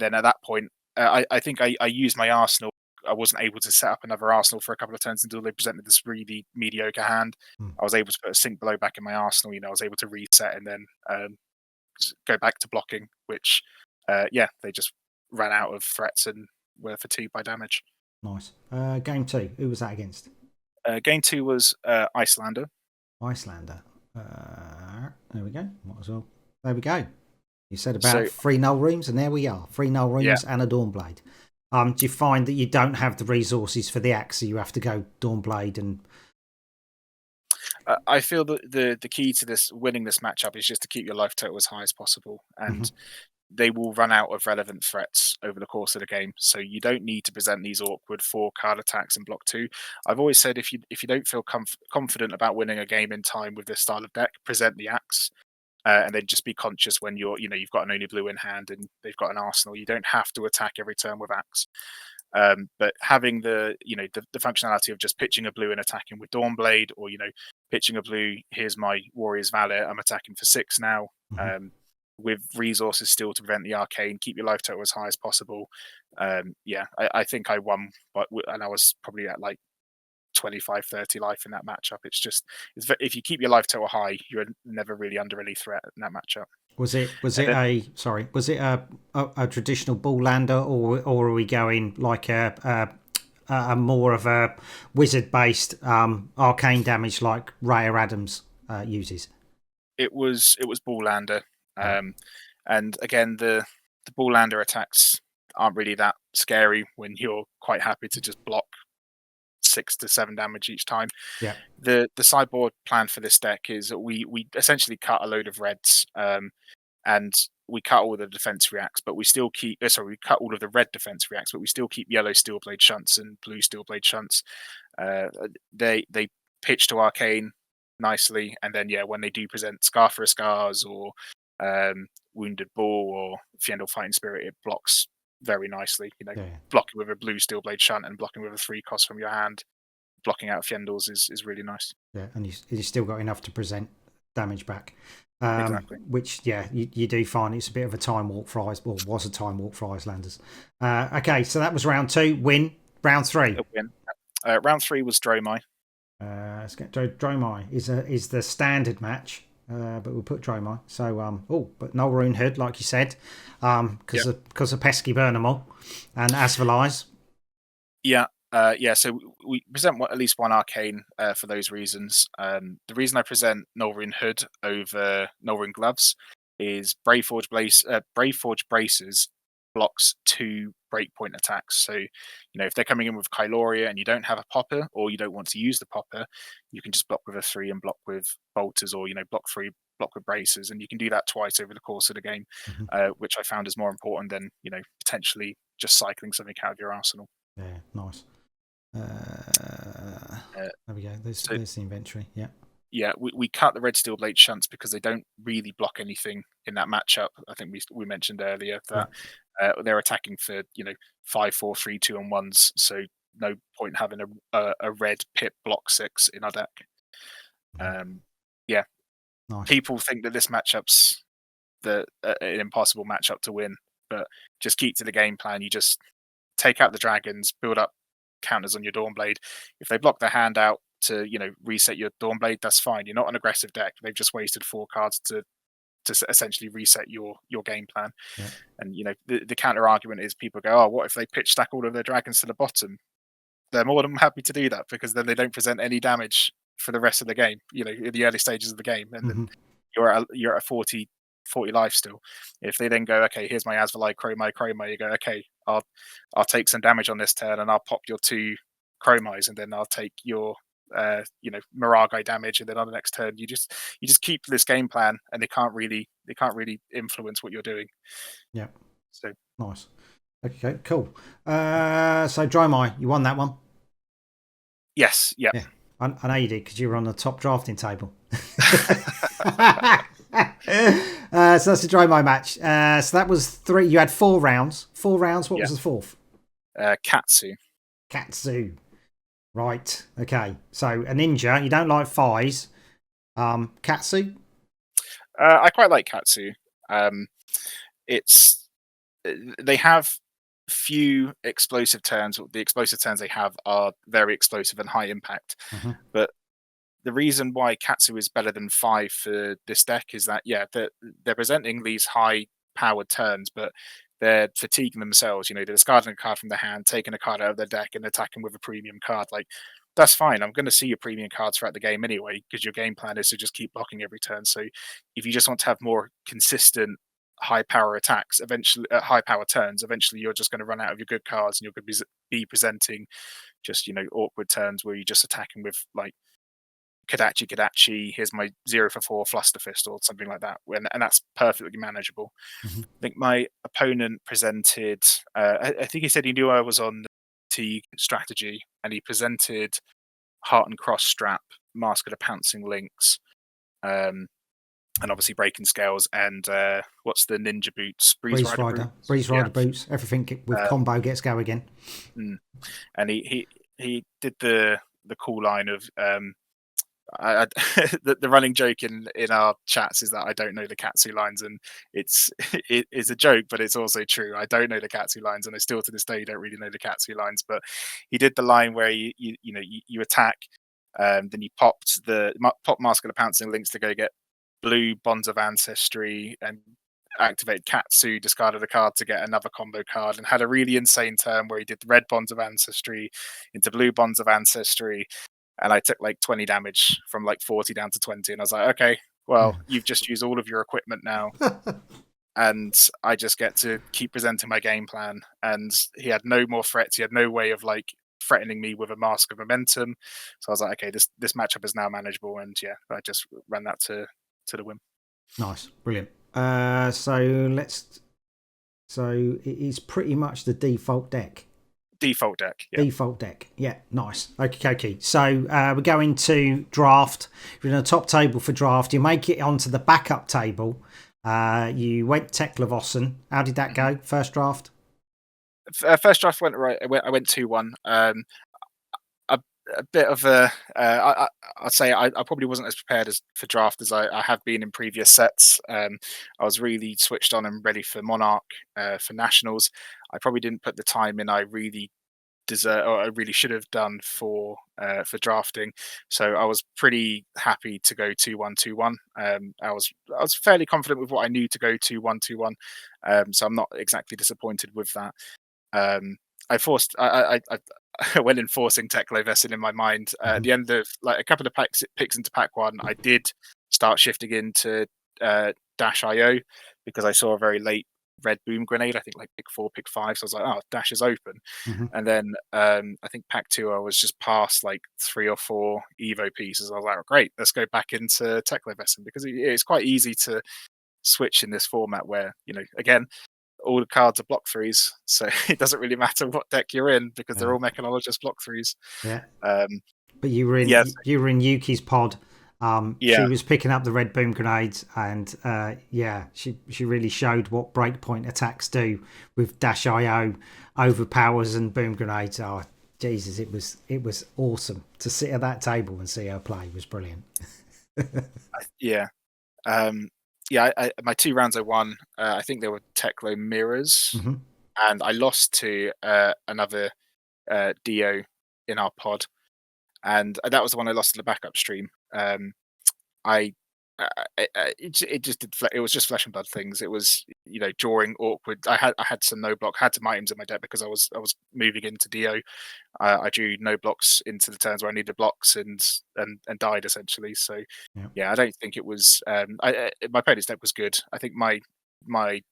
then at that point, I think I used my arsenal. I wasn't able to set up another arsenal for a couple of turns until they presented this really mediocre hand. I was able to put a sink below back in my arsenal. I was able to reset and then go back to blocking, which they just ran out of threats and were fatigued by damage. Nice. Game 2, who was that against? Game 2 was Icelander. Icelander. There we go. Might as well. There we go. You said about 3 null rooms, and there we are. 3 null rooms and a Dawnblade. Do you find that you don't have the resources for the axe, so you have to go Dawnblade and... I feel that the key to winning this matchup is just to keep your life total as high as possible, and they will run out of relevant threats over the course of the game. So you don't need to present these awkward 4 card attacks in block 2. I've always said if you don't feel confident about winning a game in time with this style of deck, present the axe, and then just be conscious when you've got an only blue in hand and they've got an arsenal. You don't have to attack every turn with axe. But having the functionality of just pitching a blue and attacking with Dawnblade, or pitching a blue, here's my Warrior's Valet, I'm attacking for 6 now, with resources still to prevent the arcane, keep your life total as high as possible. I think I won, and I was probably at like 25-30 life in that matchup. If you keep your life total high, you're never really under any threat in that matchup. Was it a traditional ball lander, or are we going like a more of a wizard based arcane damage like Raya Adams uses? It was ball lander, and again the ball lander attacks aren't really that scary when you're quite happy to just block 6 to 7 damage each time. Yeah. The sideboard plan for this deck is that we essentially cut a load of reds, and we cut all the defense reacts, but we still keep. We cut all of the red defense reacts, but we still keep yellow steel blade shunts and blue steel blade shunts. They pitch to arcane nicely, and then when they do present Scar for Scars or Wounded Bull or Fiendal Fighting Spirit, it blocks very nicely. Blocking with a blue steel blade shunt and blocking with a 3 cost from your hand, blocking out Fiendals is really nice. Yeah, and you still got enough to present damage back. Exactly. Which you do find it's a bit of a time warp for was a time warp for Icelanders. Okay, so that was round 2. Win. Round 3. Win. Round 3 was Dromai. Let's get Dromai is the standard match. But we'll put Dromai. So but no Rune Hood, like you said, because of pesky Burnham and Asvalize. So we present at least one arcane for those reasons. The reason I present Nolrune Hood over Nolrune Gloves is Braveforge Braces blocks 2 breakpoint attacks. So, if they're coming in with Kyloria and you don't have a popper, or you don't want to use the popper, you can just block with a 3 and block with bolters, or block 3, block with braces, and you can do that twice over the course of the game, which I found is more important than potentially just cycling something out of your arsenal. Yeah, nice. There we go. There's the inventory. Yeah. Yeah, we cut the red steel blade shunts because they don't really block anything in that matchup. I think we mentioned earlier that they're attacking for 5, 4, 3, 2, and 1s. So no point having a red pip block 6 in our deck. Yeah, nice. People think that this matchup's an impossible matchup to win, but just keep to the game plan. You just take out the dragons, build up counters on your Dawnblade. If they block their hand out to reset your Dawnblade, that's fine. You're not an aggressive deck. They've just wasted 4 cards to essentially reset your game plan. Yeah. And the counter argument is people go, oh, what if they pitch stack all of their dragons to the bottom? They're more than happy to do that, because then they don't present any damage for the rest of the game, in the early stages of the game, and then you're at 40 life still. If they then go, okay, here's my Asvalai Chromai, you go, okay, I'll take some damage on this turn, and I'll pop your 2 Chromais, and then I'll take your Mirage damage, and then on the next turn you just keep this game plan, and they can't really influence what you're doing. Yeah. So nice. Okay, cool. So Dromai, you won that one. Yes. Yep. Yeah. I know you did, because you were on the top drafting table. So that's the Dromai match. So that was 3. You had 4 rounds. 4 rounds. What was the 4th? Katsu. Right. Okay. So a ninja. You don't like 5s. Katsu. I quite like Katsu. They have few explosive turns. The explosive turns they have are very explosive and high impact. But the reason why Katsu is better than 5 for this deck is that they're presenting these high powered turns, but they're fatiguing themselves. They're discarding a card from their hand, taking a card out of their deck, and attacking with a premium card. Like, that's fine. I'm going to see your premium cards throughout the game anyway, because your game plan is to just keep blocking every turn. So if you just want to have more consistent high power attacks, eventually high power turns, eventually you're just going to run out of your good cards, and you're going to be presenting just awkward turns where you're just attacking with like Kadachi, here's my 0 for 4 Flusterfist or something like that, and that's perfectly manageable. I think my opponent presented, I think he said he knew I was on the T strategy, and he presented Heart and Cross Strap, Mask of the Pouncing Lynx, and obviously Breaking Scales, and what's the ninja boots? Breeze Rider boots. Everything with combo gets go again. And he did the cool line of the running joke in our chats is that I don't know the Katsu lines, and it is a joke, but it's also true. I don't know the Katsu lines, and I still to this day don't really know the Katsu lines. But he did the line where you attack, then you pop Mask of the Pouncing Lynx to go get blue Bonds of Ancestry and activate Katsu, discarded a card to get another combo card, and had a really insane turn where he did red Bonds of Ancestry into blue Bonds of Ancestry. And I took like 20 damage from like 40 down to 20. And I was like, okay, well, you've just used all of your equipment now. And I just get to keep presenting my game plan. And he had no more threats. He had no way of like threatening me with a Mask of Momentum. So I was like, okay, this matchup is now manageable. And I just ran that to the win. Nice. Brilliant. So it is pretty much the default deck. Default deck. Yeah, nice. Okay. So we're going to draft. You're in the top table for draft. You make it onto the backup table. You went Tekla-Vossen. How did that go? First draft? First draft went right. I went 2-1. A bit of a. I'd say I probably wasn't as prepared for draft as I have been in previous sets. I was really switched on and ready for Monarch, for Nationals. I probably didn't put the time in I really deserve, or I really should have done for drafting. So I was pretty happy to go 2-1. I was fairly confident with what I knew to go 2-1. So I'm not exactly disappointed with that. I went in forcing Tekla-Vossen in my mind. At the end of like a couple of picks into pack 1, I did start shifting into Dash.io because I saw a very late red boom grenade. I think like pick 4, pick 5. So I was like, oh, dash is open. Hmm. And then I think pack 2, I was just past like 3 or 4 Evo pieces. I was like, oh, great, let's go back into Teklo Vesson, because it's quite easy to switch in this format where, again, all the cards are block 3s. So it doesn't really matter what deck you're in because they're Yeah. all mechanologist block 3s. Yeah. Um, But you were in yeah, you were in Yuki's pod. She yeah, was picking up the red boom grenades, and she really showed what breakpoint attacks do with dash IO, overpowers, and boom grenades. Oh Jesus, it was awesome to sit at that table and see her play. It was brilliant. yeah. My 2 rounds I won. I think they were Teklo mirrors, Hmm. and I lost to another Dio in our pod, and that was the one I lost in the backup stream. I it just did. It was just flesh and blood things. It was drawing awkward. I had some no block. I had some items in my deck because I was moving into Dio. I drew no blocks into the turns where I needed blocks and died essentially. So Yeah. yeah, I don't think it was. My opponent's deck was good. I think my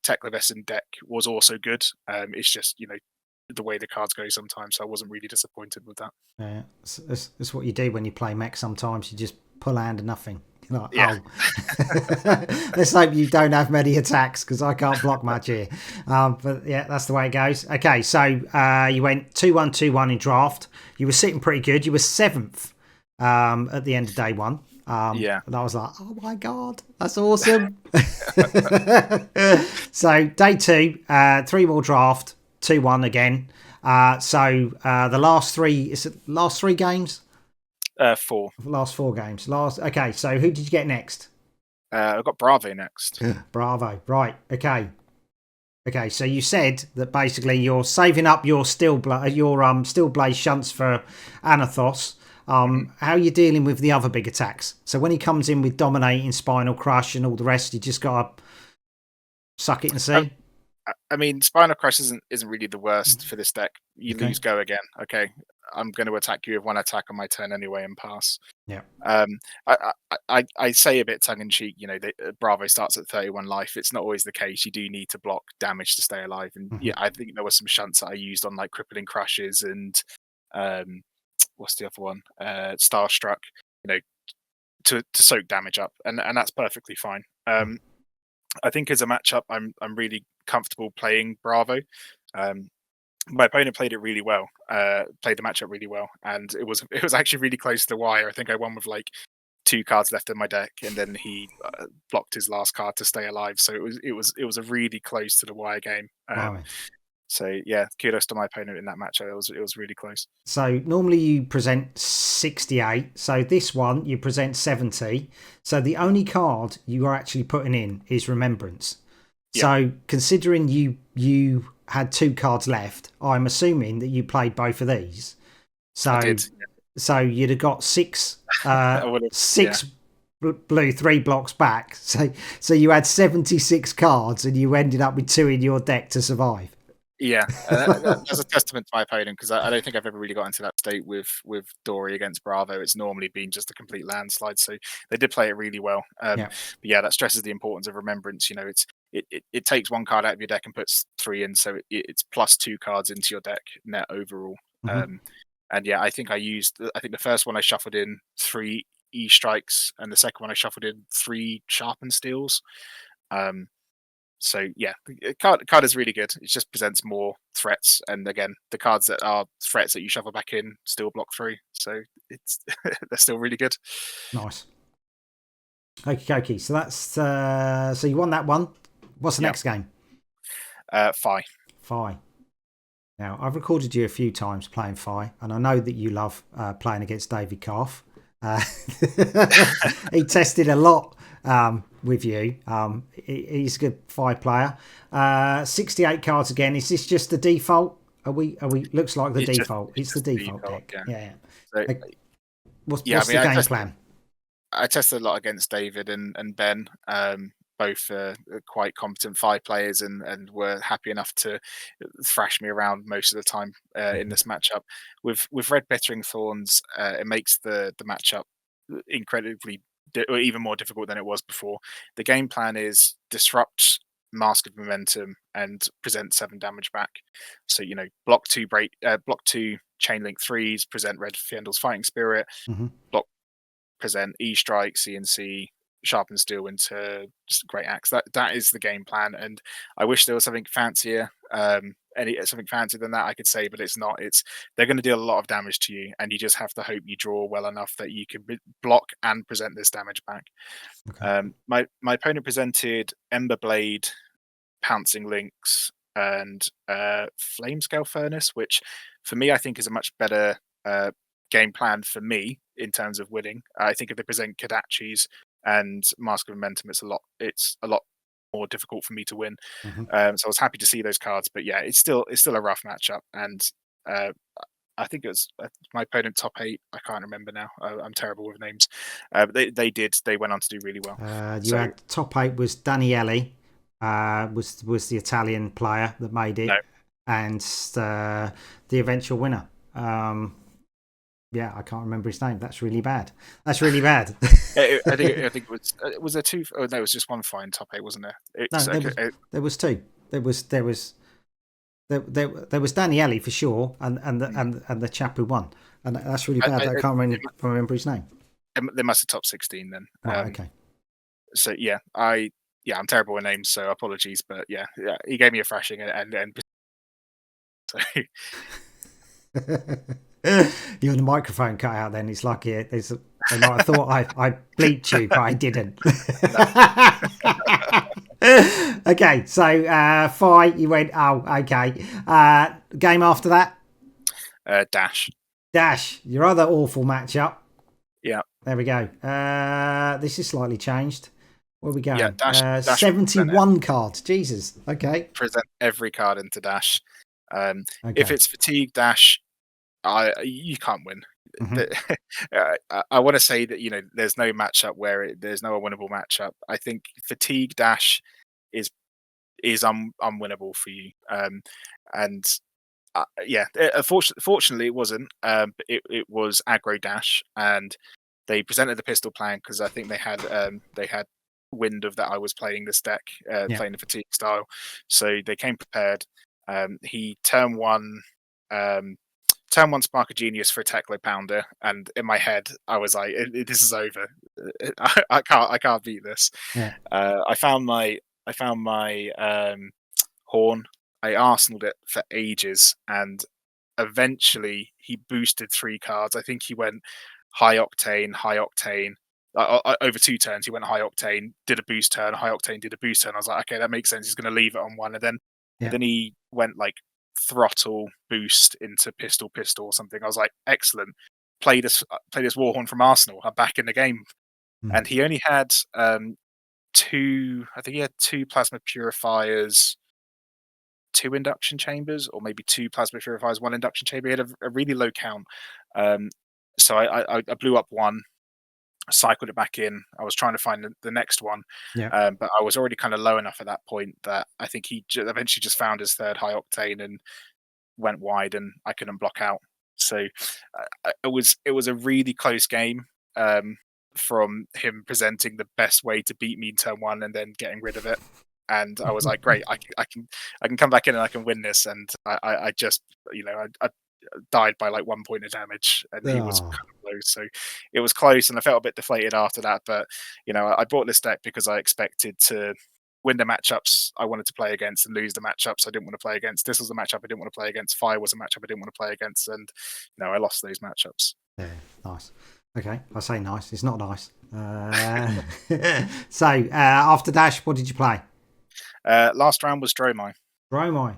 Tekla Vesson deck was also good. It's just the way the cards go sometimes. So I wasn't really disappointed with that. Yeah, it's what you do when you play mech. Sometimes you just pull hand of nothing. You're like, Yeah. oh, let's hope you don't have many attacks because I can't block much here. But yeah, that's the way it goes. Okay, so you went 2-1, 2-1 in draft. You were sitting pretty good. You were 7th at the end of day 1. Yeah. And I was like, oh my God, that's awesome. So day 2, 3 more draft, 2-1 again. So the last 3, is it last 3 games? 4. Last 4 games. Okay, so who did you get next? I've got Bravo next. Bravo. Right. Okay. Okay. So you said that basically you're saving up your steel blaze shunts for Anathos. How are you dealing with the other big attacks? So when he comes in with dominating, spinal crush, and all the rest, you just gotta suck it and see. I mean, Spinal Crush isn't really the worst for this deck. You Okay. lose, go again. Okay, I'm going to attack you with 1 attack on my turn anyway and pass. Yeah. I say a bit tongue in cheek. Bravo starts at 31 life. It's not always the case. You do need to block damage to stay alive. And yeah, I think there were some shunts that I used on like crippling crushes and what's the other one? Starstruck. To soak damage up, and that's perfectly fine. I think as a matchup, I'm really comfortable playing Bravo. My opponent played it really well, played the matchup really well, and it was actually really close to the wire. I think I won with like 2 cards left in my deck, and then he blocked his last card to stay alive. So it was a really close to the wire game. So yeah, kudos to my opponent in that matchup. It was really close. So normally you present 68. So this one you present 70. So the only card you are actually putting in is Remembrance. Yeah. So considering you had 2 cards left, I'm assuming that you played both of these. So I did. So you'd have got 6 yeah. blue, 3 blocks back. So you had 76 cards and you ended up with 2 in your deck to survive. Yeah, that's a testament to my opponent, because I don't think I've ever really got into that state with Dori against Bravo. It's normally been just a complete landslide. So they did play it really well. Yeah. But yeah, that stresses the importance of Remembrance. It takes 1 card out of your deck and puts 3 in, so it's plus 2 cards into your deck net overall. And yeah, I think the first one I shuffled in 3 E strikes, and the second one I shuffled in 3 sharpened steels. So yeah, the card is really good. It just presents more threats, and again, the cards that are threats that you shuffle back in still block 3. So it's they're still really good. Nice. Okay. So that's so you won that one. What's the next game? Fi. Now I've recorded you a few times playing Fi, and I know that you love playing against David Calf. He tested a lot with you. He's a good Fi player. 68 cards again. Is this just the default? Are we? Looks like the default. It's the default deck. Yeah. So, what's the game plan? I tested a lot against David and Ben. Both quite competent Fi players, and were happy enough to thrash me around most of the time in this matchup. With Red Bittering Thorns, it makes the matchup incredibly or even more difficult than it was before. The game plan is disrupt Mask of Momentum and present 7 damage back. So block 2 chain link 3s, present Red Fiendl's Fighting Spirit, block present E Strike, CNC, Sharpen Steel into just a Great Axe. That is the game plan, and I wish there was something fancier. Something fancier than that I could say, but it's not. They're going to deal a lot of damage to you, and you just have to hope you draw well enough that you can block and present this damage back. Okay. My opponent presented Ember Blade, Pouncing Lynx, and Flamescale Furnace, which for me I think is a much better game plan for me in terms of winning. I think if they present Kodachis and Mask of Momentum, it's a lot more difficult for me to win. So I was happy to see those cards, but yeah, it's still a rough matchup, and I think it was my opponent top 8. I can't remember now. I'm terrible with names. But they went on to do really well. You had top 8 was Daniele, was the Italian player that made it, no. and the eventual winner. Yeah, I can't remember his name. That's really bad. I think it was a 2. Oh no, it was just one fine top 8, wasn't there? There was 2. There was Daniele for sure, and the chap who won, and that's really bad. I can't remember his name. They must have top 16 then. Right, okay. So yeah, I'm terrible with names, so apologies, but yeah, he gave me a thrashing, and so. You're the microphone cut out. Then it's lucky. They might have thought I bleeped you, but I didn't. Okay, so fight. You went. Oh, okay. Game after that. Dash. Your other awful matchup. Yeah. There we go. This is slightly changed. Where we go? Yeah, Dash 71 cards. Jesus. Okay. Present every card into Dash. Okay. If it's Fatigue Dash, you can't win. I want to say that there's no matchup where there's no winnable matchup. I think Fatigue Dash is unwinnable for you. Fortunately it wasn't. It was Aggro Dash, and they presented the pistol plan because I think they had wind of that I was playing this deck, playing the Fatigue style, so they came prepared. He turn one Spark of Genius for a Teklo Pounder, and in my head I was like, "This is over. I can't beat this." Yeah. I found my Horn. I arsenaled it for ages, and eventually he boosted 3 cards. I think he went High Octane. Over 2 turns, he went High Octane, did a boost turn, High Octane did a boost turn. I was like, okay, that makes sense. He's going to leave it on 1, and then he went like Throttle boost into Pistol or something. I was like, excellent. Play this Warhorn from Arsenal. I'm back in the game. And he only had 2. I think he had 2 Plasma Purifiers, 2 Induction Chambers, or maybe 2 Plasma Purifiers, 1 Induction Chamber. He had a really low count. So I blew up 1. Cycled it back in. I was trying to find the next one, but I was already kind of low enough at that point that I think he eventually just found his 3rd High Octane and went wide, and I couldn't block out. So it was a really close game from him presenting the best way to beat me in turn 1 and then getting rid of it. And I was like, great, I can come back in and I can win this. And I just I died by like 1 point of damage, and he was kind of low, so it was close, and I felt a bit deflated after that. But I bought this deck because I expected to win the matchups I wanted to play against and lose the matchups I didn't want to play against. This was the matchup I didn't want to play against. Fire was a matchup I didn't want to play against, and I lost those matchups. Yeah, nice. Okay, I say nice. It's not nice. So after Dash, what did you play? Last round was Dromai.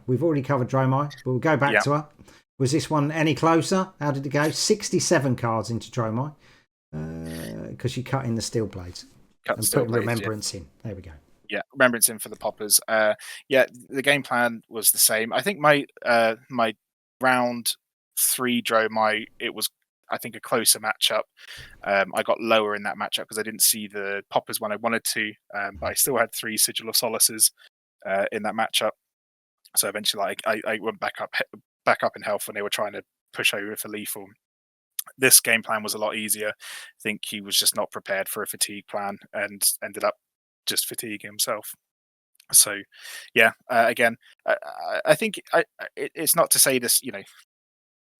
We've already covered Dromai, but we'll go back to her. Was this one any closer? How did it go? 67 cards into Dromai because she cut in the steel blades and put Remembrance in. There we go. Yeah, Remembrance in for the poppers. The game plan was the same. I think my round 3 Dromai, it was, I think, a closer matchup. I got lower in that matchup because I didn't see the poppers when I wanted to, but I still had 3 Sigil of Solaces in that matchup. So eventually I went back up in health when they were trying to push over for lethal. This game plan was a lot easier. I think he was just not prepared for a fatigue plan and ended up just fatiguing himself. So, yeah, again, I think it's not to say this,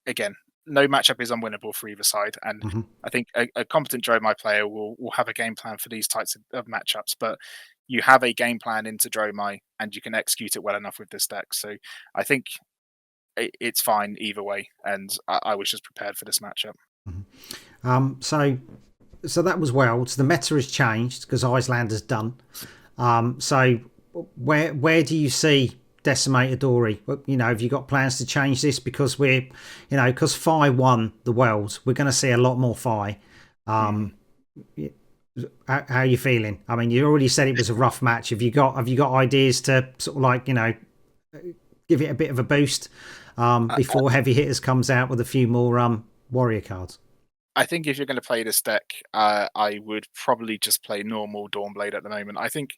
again, no matchup is unwinnable for either side, and Mm-hmm. I think a competent Dromai player will have a game plan for these types of matchups, but you have a game plan into Dromai, and you can execute it well enough with this deck. So I think it's fine either way, and I was just prepared for this matchup. Mm-hmm. So that was Worlds. The meta has changed because Icelander's done. So where do you see Decimator Dori? Have you got plans to change this? Because because Fi won the Worlds, we're going to see a lot more Fi. How are you feeling? I mean, you already said it was a rough match. Have you got ideas to sort of like give it a bit of a boost before Heavy Hitters comes out with a few more warrior cards? I think if you're going to play this deck, I would probably just play normal Dawnblade at the moment. I think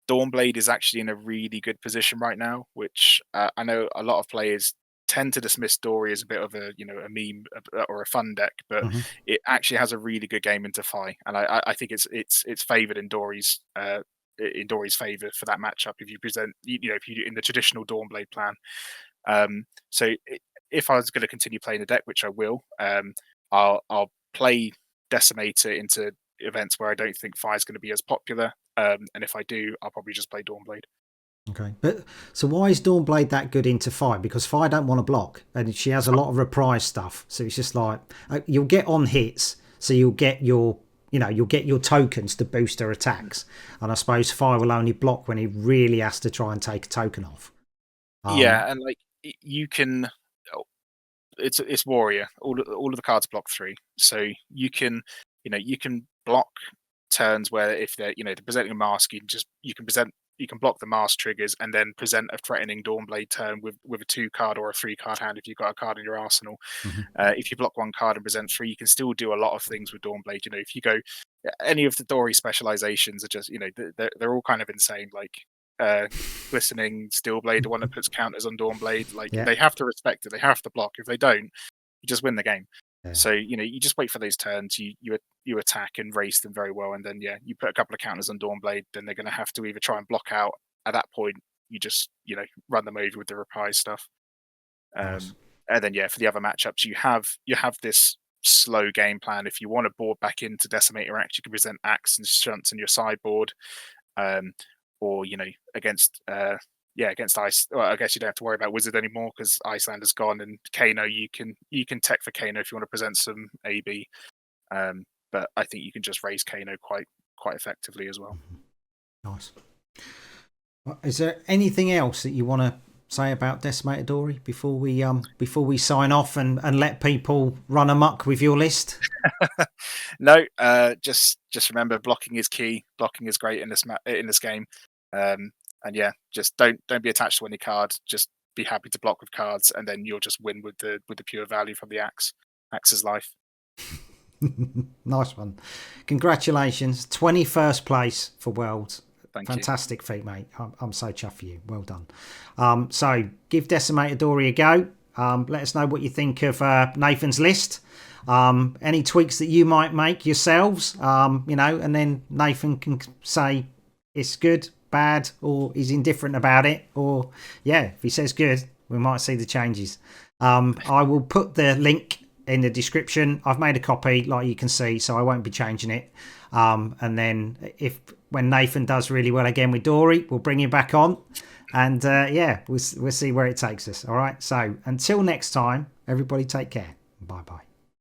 Dawnblade is actually in a really good position right now, which I know a lot of players tend to dismiss Dori as a bit of a a meme or a fun deck, but Mm-hmm. it actually has a really good game into Fi, and I think it's favoured in Dori's favour for that matchup if you present if you in the traditional Dawnblade plan. So if I was going to continue playing the deck, which I will, I'll play Decimator into events where I don't think Fi is going to be as popular. And if I do, I'll probably just play Dawnblade. Okay, but so why is Dawnblade that good into Fi? Because Fi don't want to block, and she has a lot of reprise stuff. So it's just like you'll get on hits, so you'll get your tokens to boost her attacks. And I suppose Fi will only block when he really has to try and take a token off. Yeah, and like you can, it's warrior. All of the cards block 3, so you can block turns where if they're they're presenting a mask, you can block the mask triggers and then present a threatening Dawnblade turn with a 2 card or a 3 card hand if you've got a card in your arsenal. Mm-hmm. If you block 1 card and present 3, you can still do a lot of things with Dawnblade. If you go any of the Dori specializations are just they're all kind of insane. Like glistening Steelblade, the one that puts counters on Dawnblade, like Yeah. they have to respect it. They have to block. If they don't, you just win the game. Yeah. So you just wait for those turns. You attack and race them very well, and then you put a couple of counters on Dawnblade. Then they're going to have to either try and block out. At that point, you just run them over with the reprise stuff. Nice. And then for the other matchups, you have this slow game plan. If you want to board back into Decimator Axe, you can present Axe and Shunts in your sideboard. Or against against Ice. Well, I guess you don't have to worry about Wizard anymore because Icelander's gone, and Kano you can tech for Kano if you want to present some AB. But I think you can just raise Kano quite effectively as well. Nice. Is there anything else that you want to say about Decimator Dori before we sign off and let people run amok with your list? No, just remember blocking is key. Blocking is great in this game. And just don't be attached to any card. Just be happy to block with cards, and then you'll just win with the pure value from the axe. Axe's life. Nice one. Congratulations, 21st place for Worlds. Thank Fantastic feat, mate. I'm so chuffed for you. Well done. So give Decimator Dori a go. Let us know what you think of Nathan's list. Any tweaks that you might make yourselves, and then Nathan can say it's good, bad, or he's indifferent about it. Or, if he says good, we might see the changes. I will put the link in the description. I've made a copy, like you can see, so I won't be changing it. And then when Nathan does really well again with Dori, we'll bring him back on. And we'll see where it takes us. All right. So until next time, everybody take care. Bye bye.